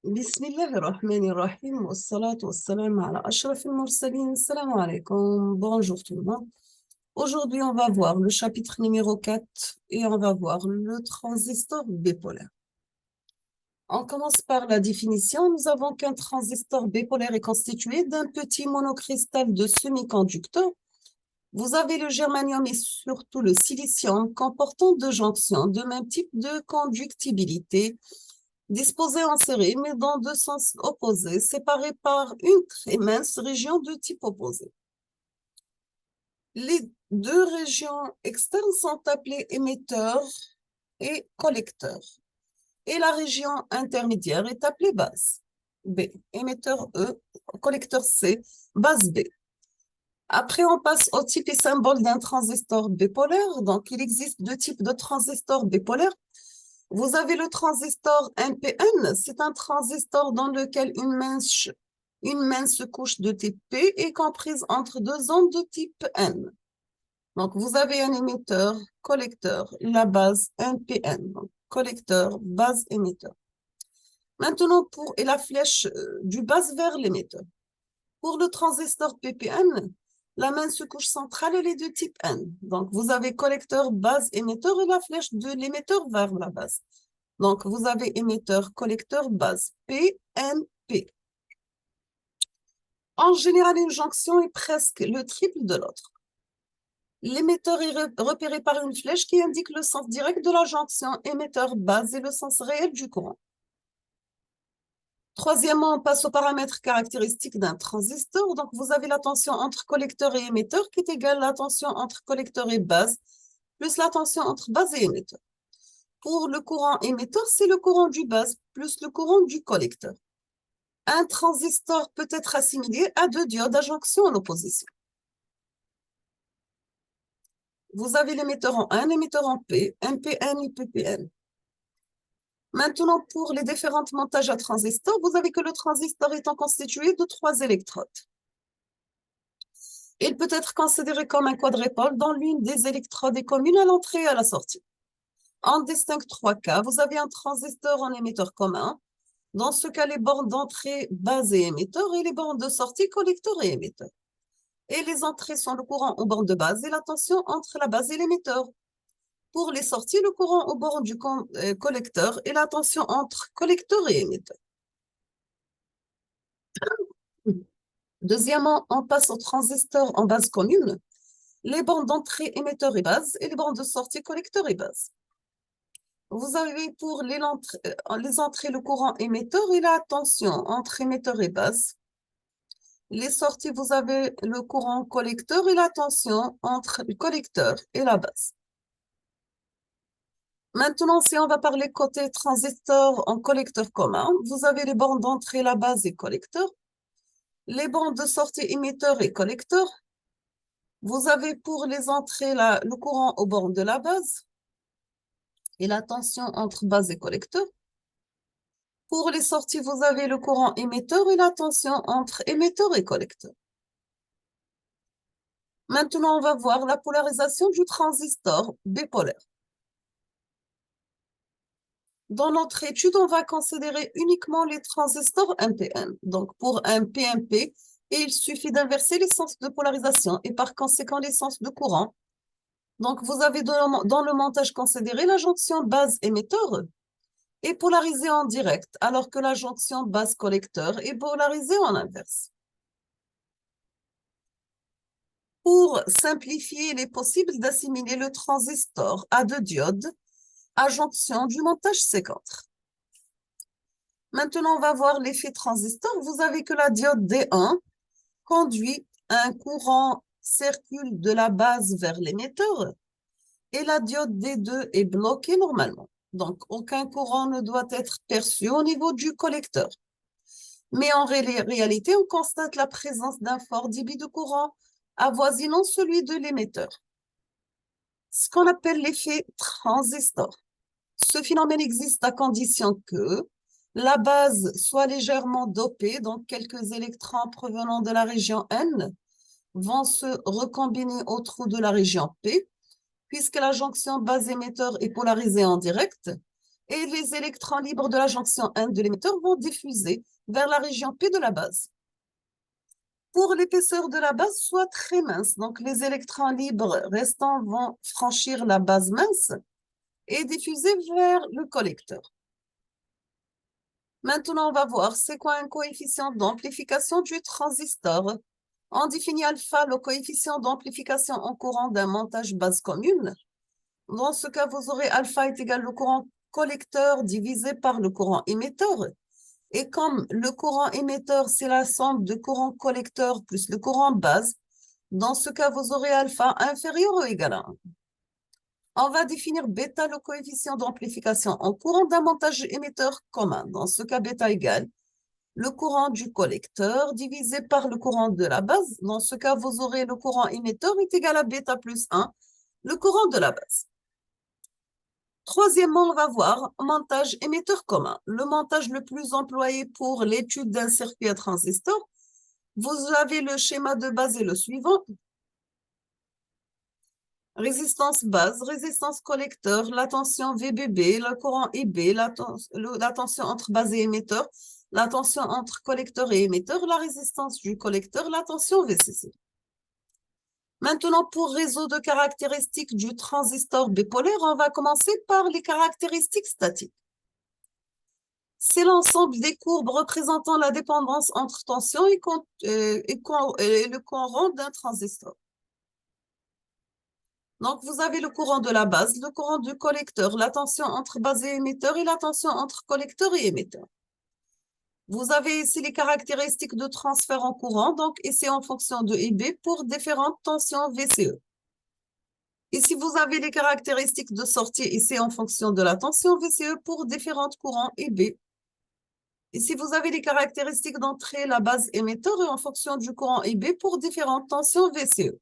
بسم الله الرحمن الرحيم والصلاة والسلام على أشرف المرسلين. Salam alaikum. Bonjour tout le monde. Aujourd'hui, on va voir le chapitre numéro 4 et on va voir le transistor bipolaire. On commence par la définition. Nous avons qu'un transistor bipolaire est constitué d'un petit monocristal de semi-conducteurs. Vous avez le germanium et surtout le silicium comportant deux jonctions de même type de conductibilité, disposées en série, mais dans deux sens opposés, séparés par une très mince région de type opposé. Les deux régions externes sont appelées émetteurs et collecteurs. Et la région intermédiaire est appelée base. B, émetteur E, collecteur C, base B. Après, on passe au type et symbole d'un transistor bipolaire. Donc, il existe deux types de transistors bipolaires. Vous avez le transistor NPN, c'est un transistor dans lequel une mince couche de type P est comprise entre deux ondes de type N. Donc, vous avez un émetteur, collecteur, la base NPN, donc collecteur, base, émetteur. Maintenant, et la flèche du base vers l'émetteur. Pour le transistor PPN, la mince couche centrale, elle est de type N. Donc, vous avez collecteur, base, émetteur et la flèche de l'émetteur vers la base. Donc, vous avez émetteur, collecteur, base, P, N, P. En général, une jonction est presque le triple de l'autre. L'émetteur est repéré par une flèche qui indique le sens direct de la jonction émetteur-base et le sens réel du courant. Troisièmement, on passe aux paramètres caractéristiques d'un transistor. Donc, vous avez la tension entre collecteur et émetteur qui est égale à la tension entre collecteur et base, plus la tension entre base et émetteur. Pour le courant émetteur, c'est le courant du base plus le courant du collecteur. Un transistor peut être assimilé à deux diodes à jonction en opposition. Vous avez l'émetteur en N, l'émetteur en P, NPN et PPN. Maintenant, pour les différents montages à transistors, vous avez que le transistor étant constitué de 3 électrodes. Il peut être considéré comme un quadrupole dont l'une des électrodes est commune à l'entrée et à la sortie. On distingue 3 cas. Vous avez un transistor en émetteur commun. Dans ce cas, les bornes d'entrée base et émetteur et les bornes de sortie collecteur et émetteur. Et les entrées sont le courant aux bornes de base et la tension entre la base et l'émetteur. Pour les sorties, le courant aux bornes du collecteur et la tension entre collecteur et émetteur. Deuxièmement, on passe au transistor en base commune, les bornes d'entrée émetteur et base et les bornes de sortie collecteur et base. Vous avez pour les entrées le courant émetteur et la tension entre émetteur et base. Les sorties, vous avez le courant collecteur et la tension entre le collecteur et la base. Maintenant, si on va parler côté transistor en collecteur commun, vous avez les bornes d'entrée, la base et collecteur, les bornes de sortie émetteur et collecteur. Vous avez pour les entrées le courant aux bornes de la base et la tension entre base et collecteur. Pour les sorties, vous avez le courant émetteur et la tension entre émetteur et collecteur. Maintenant, on va voir la polarisation du transistor bipolaire. Dans notre étude, on va considérer uniquement les transistors NPN. Donc, pour un PNP, il suffit d'inverser les sens de polarisation et par conséquent les sens de courant. Donc, vous avez dans le montage considéré la jonction base-émetteur est polarisée en direct, alors que la jonction base-collecteur est polarisée en inverse. Pour simplifier, il est possible d'assimiler le transistor à deux diodes à jonction du montage C4. Maintenant, on va voir l'effet transistor. Vous avez que la diode D1 conduit un courant circule de la base vers l'émetteur et la diode D2 est bloquée normalement. Donc, aucun courant ne doit être perçu au niveau du collecteur. Mais en réalité, on constate la présence d'un fort débit de courant avoisinant celui de l'émetteur. Ce qu'on appelle l'effet transistor. Ce phénomène existe à condition que la base soit légèrement dopée, donc quelques électrons provenant de la région N vont se recombiner au trou de la région P, puisque la jonction base-émetteur est polarisée en direct, et les électrons libres de la jonction N de l'émetteur vont diffuser vers la région P de la base. Pour l'épaisseur de la base soit très mince, donc les électrons libres restants vont franchir la base mince et diffuser vers le collecteur. Maintenant, on va voir c'est quoi un coefficient d'amplification du transistor. On définit alpha, le coefficient d'amplification en courant d'un montage base commune. Dans ce cas, vous aurez alpha est égal au courant collecteur divisé par le courant émetteur. Et comme le courant émetteur, c'est la somme de courant collecteur plus le courant base, dans ce cas, vous aurez alpha inférieur ou égal à 1. On va définir bêta, le coefficient d'amplification en courant d'un montage émetteur commun. Dans ce cas, bêta égale le courant du collecteur divisé par le courant de la base. Dans ce cas, vous aurez le courant émetteur est égal à bêta plus 1, le courant de la base. Troisièmement, on va voir montage émetteur commun. Le montage le plus employé pour l'étude d'un circuit à transistor. Vous avez le schéma de base et le suivant. Résistance base, résistance collecteur, la tension VBB, le courant IB, la tension entre base et émetteur, la tension entre collecteur et émetteur, la résistance du collecteur, la tension VCC. Maintenant, pour réseau de caractéristiques du transistor bipolaire, on va commencer par les caractéristiques statiques. C'est l'ensemble des courbes représentant la dépendance entre tension et le courant d'un transistor. Donc, vous avez le courant de la base, le courant du collecteur, la tension entre base et émetteur et la tension entre collecteur et émetteur. Vous avez ici les caractéristiques de transfert en courant, donc ici en fonction de IB pour différentes tensions VCE. Ici, vous avez les caractéristiques de sortie ici en fonction de la tension VCE pour différents courants IB. Ici, vous avez les caractéristiques d'entrée, la base émetteur et en fonction du courant IB pour différentes tensions VCE.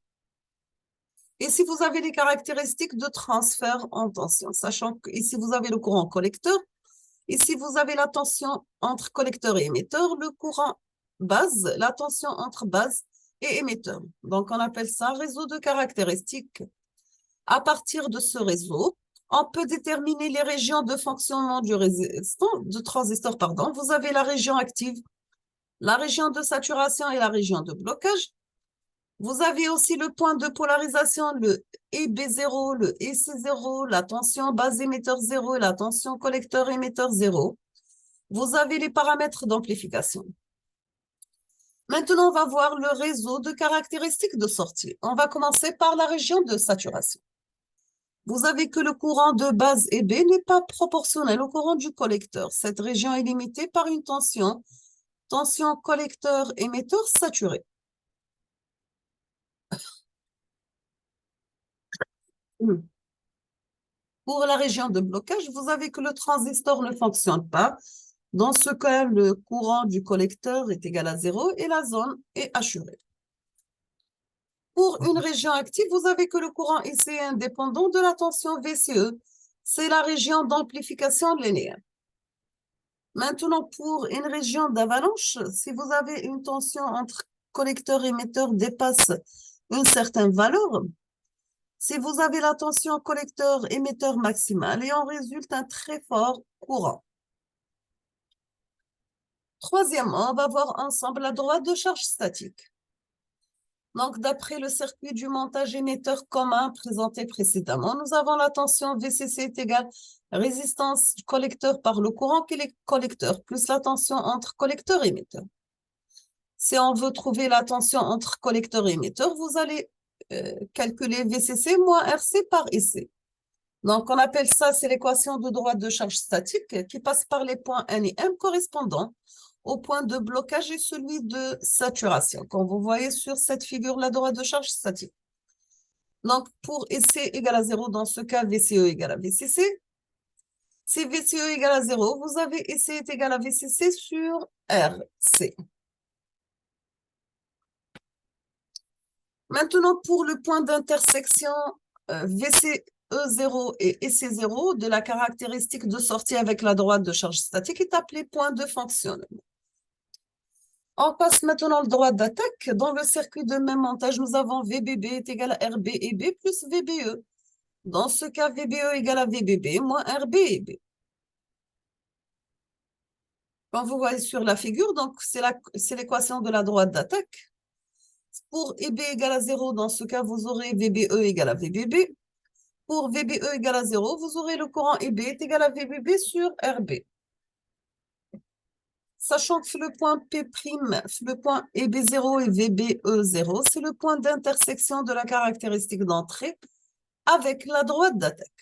Ici, vous avez les caractéristiques de transfert en tension, sachant qu'ici, vous avez le courant collecteur. Ici, vous avez la tension entre collecteur et émetteur, le courant base, la tension entre base et émetteur. Donc, on appelle ça réseau de caractéristiques. À partir de ce réseau, on peut déterminer les régions de fonctionnement du transistor. Vous avez la région active, la région de saturation et la région de blocage. Vous avez aussi le point de polarisation, le EB0, le EC0, la tension base émetteur 0 et la tension collecteur émetteur 0. Vous avez les paramètres d'amplification. Maintenant, on va voir le réseau de caractéristiques de sortie. On va commencer par la région de saturation. Vous avez que le courant de base EB n'est pas proportionnel au courant du collecteur. Cette région est limitée par une tension collecteur-émetteur saturée. Pour la région de blocage, vous avez que le transistor ne fonctionne pas. Dans ce cas, le courant du collecteur est égal à 0 et la zone est assurée. Pour une région active, vous avez que le courant IC est indépendant de la tension VCE. C'est la région d'amplification linéaire. Maintenant, pour une région d'avalanche, si vous avez une tension entre collecteur et émetteur dépasse une certaine valeur, si vous avez la tension collecteur-émetteur maximale, et en résulte un très fort courant. Troisièmement, on va voir ensemble la droite de charge statique. Donc, d'après le circuit du montage émetteur commun présenté précédemment, nous avons la tension VCC est égale résistance collecteur par le courant collecteur plus la tension entre collecteur et émetteur. Si on veut trouver la tension entre collecteur et émetteur, vous allez calculer VCC moins RC par IC. Donc, on appelle ça, c'est l'équation de droite de charge statique qui passe par les points N et M correspondants au point de blocage et celui de saturation, comme vous voyez sur cette figure, la droite de charge statique. Donc, pour IC égale à 0, dans ce cas, VCE égale à VCC. Si VCE égale à 0, vous avez IC est égal à VCC sur RC. Maintenant, pour le point d'intersection VCE0 et EC0 de la caractéristique de sortie avec la droite de charge statique est appelé point de fonctionnement. On passe maintenant le droit d'attaque. Dans le circuit de même montage, nous avons VBB est égal à RB et B plus VBE. Dans ce cas, VBE égale à VBB moins RB et B. Comme vous voyez sur la figure, donc c'est l'équation de la droite d'attaque. Pour EB égale à 0, dans ce cas, vous aurez VBE égale à VBB. Pour VBE égale à 0, vous aurez le courant EB est égal à VBB sur RB. Sachant que le point P', le point EB0 et VBE0, c'est le point d'intersection de la caractéristique d'entrée avec la droite d'attaque.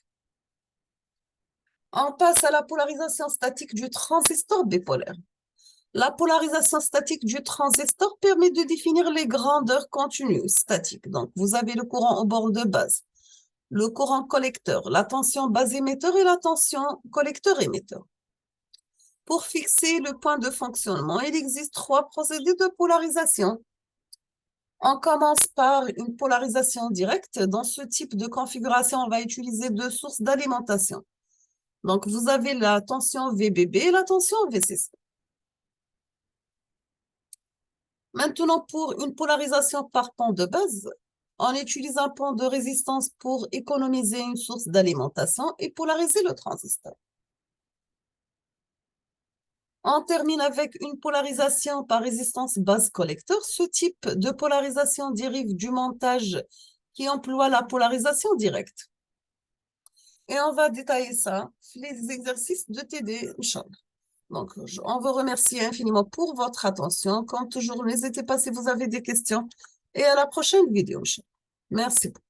On passe à la polarisation statique du transistor bipolaire. La polarisation statique du transistor permet de définir les grandeurs continues statiques. Donc, vous avez le courant aux bornes de base, le courant collecteur, la tension base-émetteur et la tension collecteur-émetteur. Pour fixer le point de fonctionnement, il existe 3 procédés de polarisation. On commence par une polarisation directe. Dans ce type de configuration, on va utiliser 2 sources d'alimentation. Donc, vous avez la tension VBB et la tension VCC. Maintenant, pour une polarisation par pont de base, on utilise un pont de résistance pour économiser une source d'alimentation et polariser le transistor. On termine avec une polarisation par résistance base collecteur. Ce type de polarisation dérive du montage qui emploie la polarisation directe. Et on va détailler ça, les exercices de TD, Inch'Allah. Donc, on vous remercie infiniment pour votre attention. Comme toujours, n'hésitez pas si vous avez des questions. Et à la prochaine vidéo, Inch'Allah. Merci beaucoup.